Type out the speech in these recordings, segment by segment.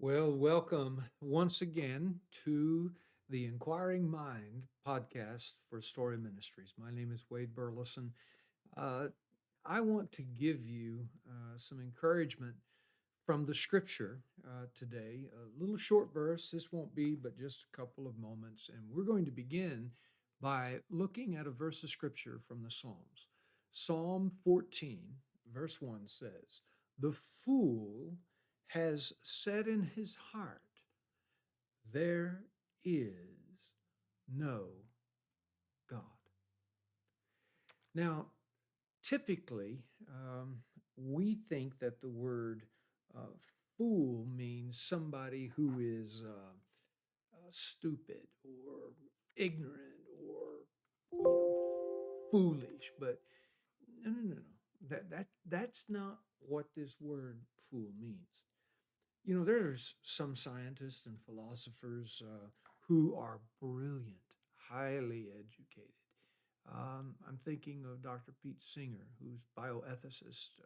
Well, welcome once again to the Inquiring Mind podcast for Story Ministries. My name is Wade Burleson. Uh, I want to give you some encouragement from the scripture today. A little short verse. This won't be but just a couple of moments. And we're going to begin by looking at a verse of scripture from the Psalms. Psalm 14, verse 1 says, "The fool has said in his heart, there is no God." Now, typically, we think that the word uh, fool means somebody who is stupid or ignorant or foolish. But no. That's not what this word fool means. There's some scientists and philosophers who are brilliant, highly educated. I'm thinking of Dr. Pete Singer, who's bioethicist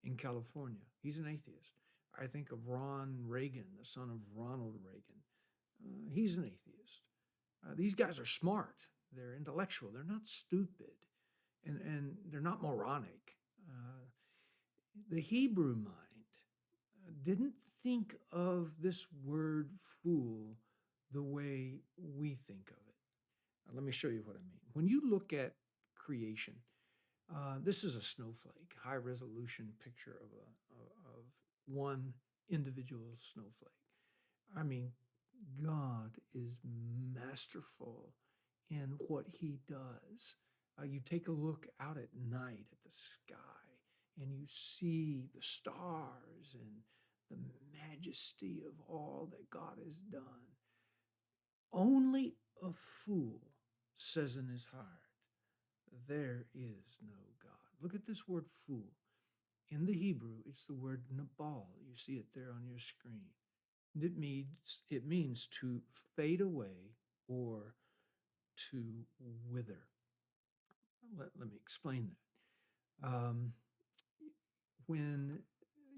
in California. He's an atheist. I think of Ron Reagan, the son of Ronald Reagan. He's an atheist. These guys are smart. They're intellectual. They're not stupid, and they're not moronic. Uh, the Hebrew mind didn't think of this word fool the way we think of it. Let me show you what I mean. When you look at creation, this is a snowflake, high resolution picture of one individual snowflake. I mean, God is masterful in what he does. You take a look out at night at the sky and you see the stars and the majesty of all that God has done. Only a fool says in his heart, there is no God. Look at this word fool. In the Hebrew, it's the word nabal. You see it there on your screen. It means to fade away or to wither. Let me explain that. When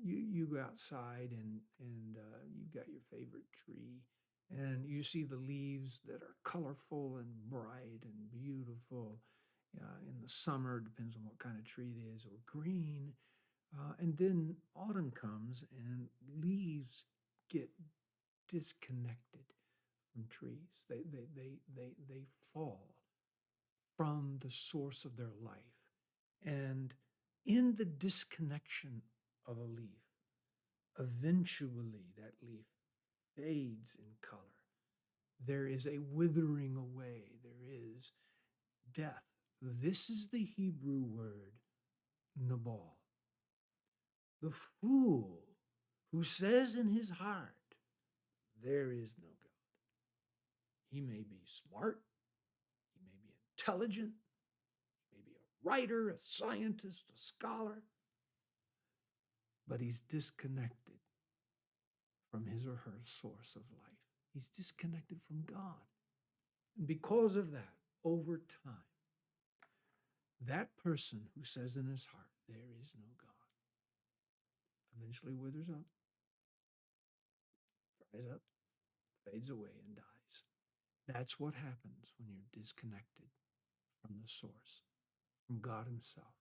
you go outside and you've got your favorite tree and you see the leaves that are colorful and bright and beautiful. In the summer, depends on what kind of tree it is, or green. And then autumn comes and leaves get disconnected from trees. They fall from the source of their life. And in the disconnection of a leaf, eventually that leaf fades in color. There is a withering away, there is death. This is the Hebrew word nabal. The fool who says in his heart, there is no God. He may be smart, he may be intelligent, he may be a writer, a scientist, a scholar, but he's disconnected from his or her source of life. He's disconnected from God. And because of that, over time, that person who says in his heart, there is no God, eventually withers up, dries up, fades away, and dies. That's what happens when you're disconnected from the source, from God Himself.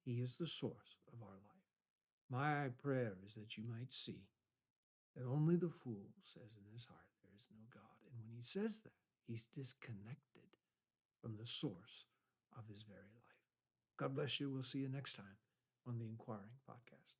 He is the source of our life. My prayer is that you might see that only the fool says in his heart, there is no God. And when he says that, he's disconnected from the source of his very life. God bless you. We'll see you next time on the Inquiring Podcast.